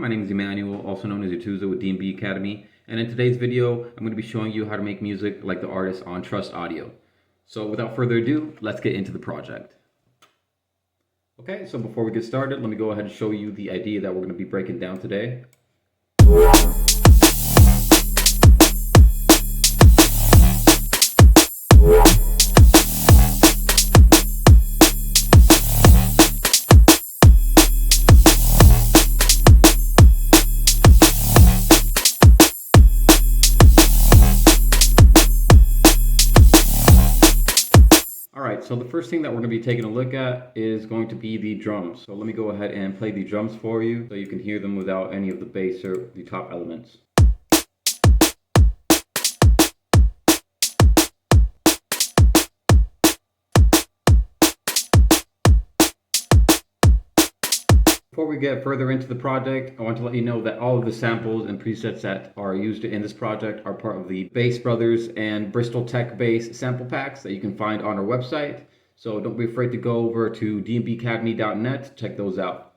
everyone, my name is Emmanuel, also known as Yatuza with D&B Academy, and in today's video I'm going to be showing you how to make music like the artists on Trust Audio. So without further ado, let's get into the project. Okay, so before we get started, let me go ahead and show you the idea that we're going to be breaking down today. Alright, so the first thing that we're going to be taking a look at is going to be the drums. So let me go ahead and play the drums for you so you can hear them without any of the bass or the top elements. Before we get further into the project, I want to let you know that all of the samples and presets that are used in this project are part of the Bass Brothers and Bristol Tech Bass sample packs that you can find on our website. So don't be afraid to go over to dmbacademy.net to check those out.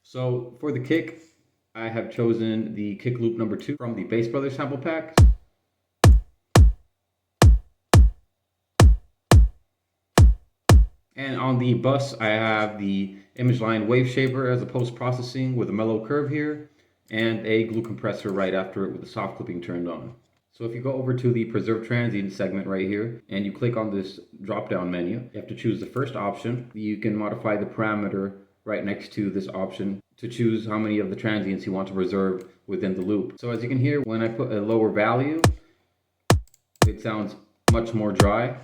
So for the kick, I have chosen the kick loop number 2 from the Bass Brothers sample pack. And on the bus, I have the image line wave shaper as a post-processing with a mellow curve here, and a glue compressor right after it with the soft clipping turned on. So if you go over to the preserve transient segment right here, and you click on this drop-down menu, you have to choose the first option. You can modify the parameter right next to this option to choose how many of the transients you want to reserve within the loop. So as you can hear, when I put a lower value, it sounds much more dry.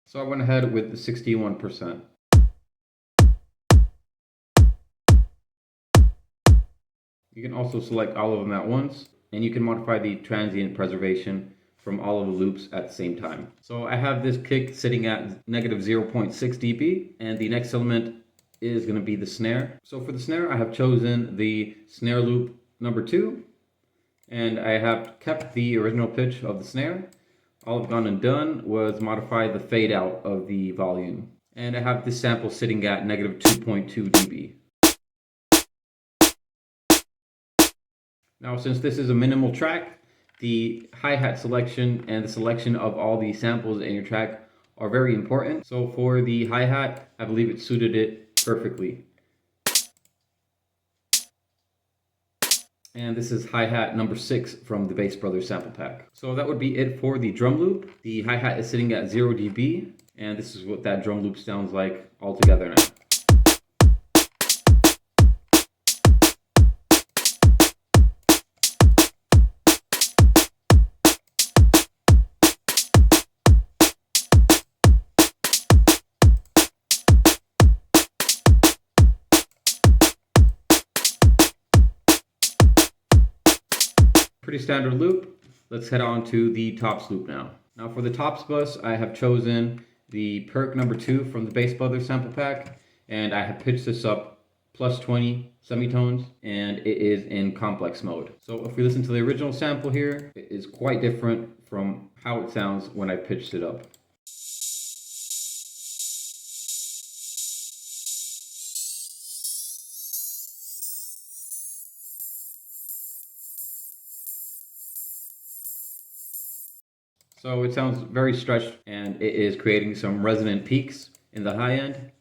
So I went ahead with the 61%. You can also select all of them at once, and you can modify the transient preservation from all of the loops at the same time. So I have this kick sitting at negative 0.6 dB, and the next element is going to be the snare. So for the snare, I have chosen the snare loop number 2, and I have kept the original pitch of the snare. All I've gone and done was modify the fade out of the volume. And I have this sample sitting at negative 2.2 dB. Now, since this is a minimal track, the hi-hat selection and the selection of all the samples in your track are very important. So for the hi-hat, I believe it suited it perfectly. And this is hi-hat number 6 from the Bass Brothers sample pack. So that would be it for the drum loop. The hi-hat is sitting at 0 dB, and this is what that drum loop sounds like all together now. Pretty standard loop. Let's head on to the tops loop now. Now for the tops bus, I have chosen the perc number 2 from the Bass Brothers sample pack, and I have pitched this up plus 20 semitones, and it is in complex mode. So if we listen to the original sample here, it is quite different from how it sounds when I pitched it up. So it sounds very stretched, and it is creating some resonant peaks in the high end.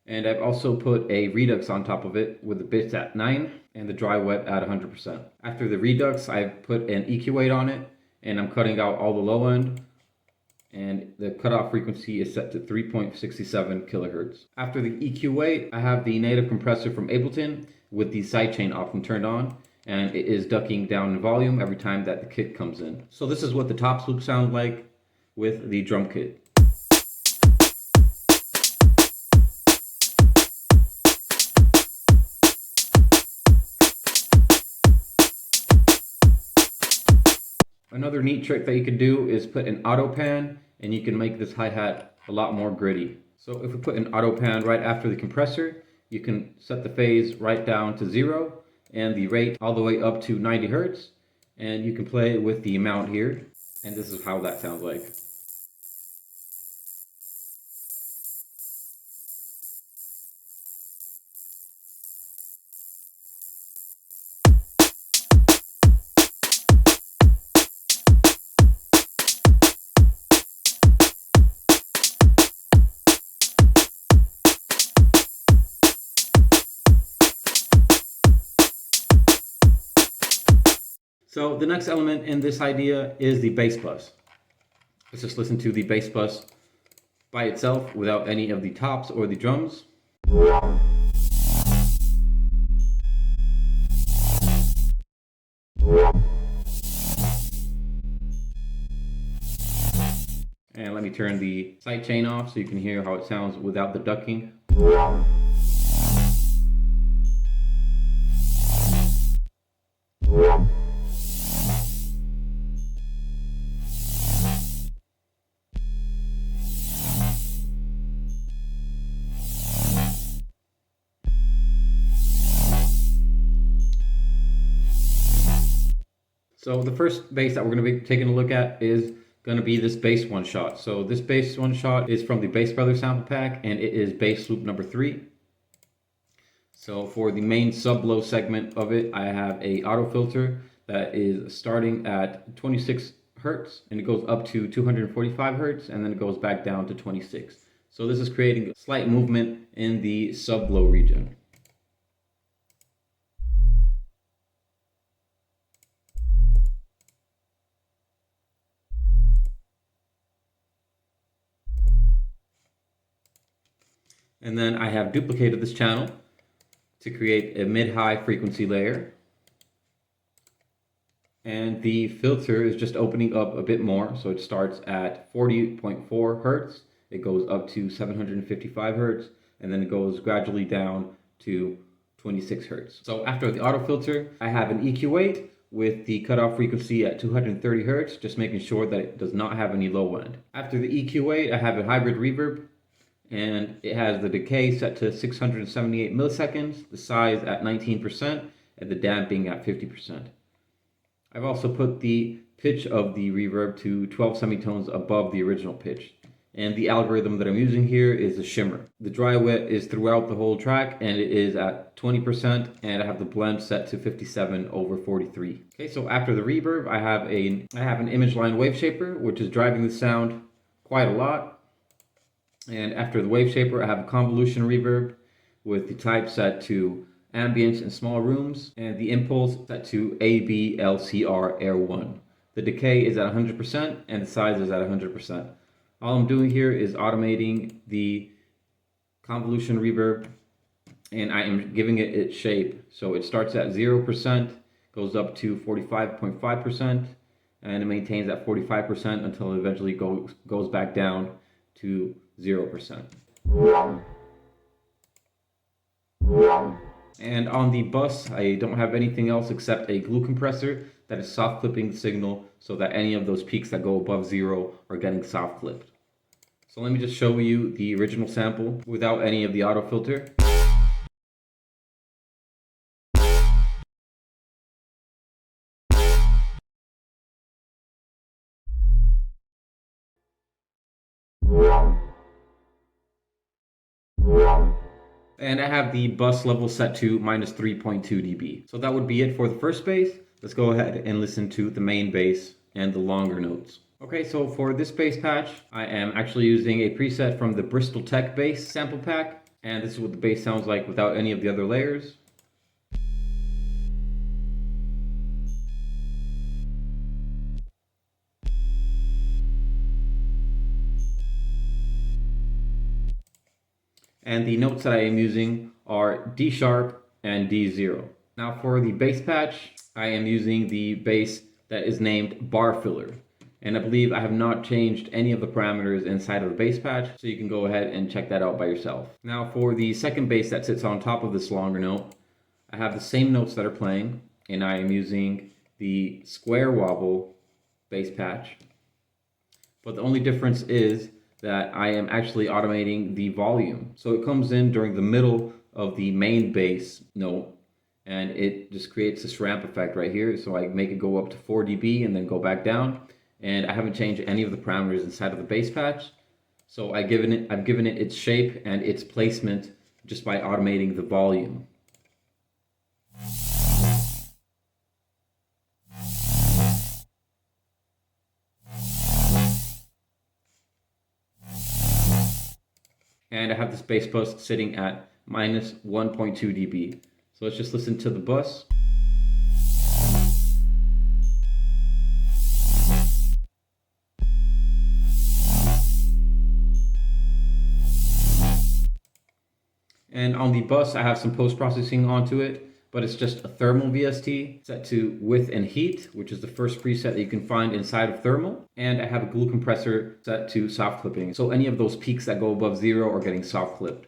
And I've also put a redux on top of it with the bits at 9 and the dry wet at 100%. After the redux, I've put an EQ weight on it, and I'm cutting out all the low end. And the cutoff frequency is set to 3.67 kilohertz. After the EQ weight, I have the native compressor from Ableton with the sidechain option turned on, and it is ducking down in volume every time that the kick comes in. So this is what the tops loop sound like with the drum kit. Another neat trick that you can do is put an auto pan, and you can make this hi-hat a lot more gritty. So if we put an auto pan right after the compressor, you can set the phase right down to 0 and the rate all the way up to 90 hertz. And you can play with the amount here. And this is how that sounds like. So the next element in this idea is the bass bus. Let's just listen to the bass bus by itself without any of the tops or the drums. And let me turn the sight chain off so you can hear how it sounds without the ducking. So the first bass that we're going to be taking a look at is going to be this bass one shot. So this bass one shot is from the Bass Brothers sample pack, and it is bass loop number 3. So for the main sub-low segment of it, I have a auto filter that is starting at 26 hertz, and it goes up to 245 hertz, and then it goes back down to 26. So this is creating a slight movement in the sub-low region. And then I have duplicated this channel to create a mid-high frequency layer. And the filter is just opening up a bit more. So it starts at 40.4 hertz. It goes up to 755 hertz. And then it goes gradually down to 26 hertz. So after the auto filter, I have an EQ8 with the cutoff frequency at 230 hertz, just making sure that it does not have any low end. After the EQ8, I have a hybrid reverb, and it has the decay set to 678 milliseconds, the size at 19%, and the damping at 50%. I've also put the pitch of the reverb to 12 semitones above the original pitch. And the algorithm that I'm using here is a shimmer. The dry wet is throughout the whole track, and it is at 20%, and I have the blend set to 57/43. Okay, so after the reverb, I have an image line wave shaper, which is driving the sound quite a lot. And after the wave shaper, I have a convolution reverb with the type set to ambience in small rooms, and the impulse set to ABLCR Air 1. The decay is at 100%, and the size is at 100%. All I'm doing here is automating the convolution reverb, and I am giving it its shape. So it starts at 0%, goes up to 45.5%, and it maintains at 45% until it eventually goes back down to 0%. And on the bus, I don't have anything else except a glue compressor that is soft clipping the signal so that any of those peaks that go above 0 are getting soft clipped. So let me just show you the original sample without any of the auto filter. And I have the bus level set to minus 3.2 dB. So that would be it for the first bass. Let's go ahead and listen to the main bass and the longer notes. Okay, so for this bass patch, I am actually using a preset from the Bristol Tech bass sample pack. And this is what the bass sounds like without any of the other layers. And the notes that I am using are D sharp and D0. Now for the bass patch, I am using the bass that is named Bar Filler. And I believe I have not changed any of the parameters inside of the bass patch, so you can go ahead and check that out by yourself. Now for the second bass that sits on top of this longer note, I have the same notes that are playing, and I am using the square wobble bass patch. But the only difference is that I am actually automating the volume. So it comes in during the middle of the main bass note, and it just creates this ramp effect right here. So I make it go up to 4 dB and then go back down. And I haven't changed any of the parameters inside of the bass patch. So I've given it its shape and its placement just by automating the volume. And I have this bass bus sitting at minus 1.2 dB. So let's just listen to the bus. And on the bus, I have some post-processing onto it, but it's just a thermal VST set to width and heat, which is the first preset that you can find inside of thermal. And I have a glue compressor set to soft clipping. So any of those peaks that go above 0 are getting soft clipped.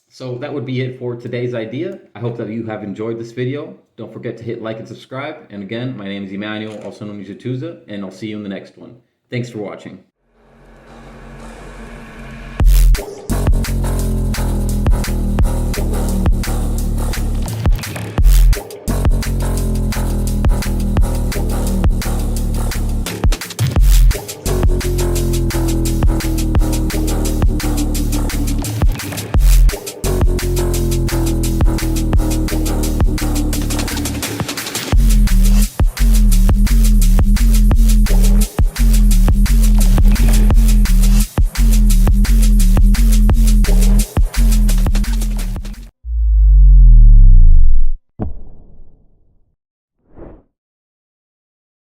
So that would be it for today's idea. I hope that you have enjoyed this video. Don't forget to hit like and subscribe. And again, my name is Emmanuel, also known as Yatuza, and I'll see you in the next one. Thanks for watching.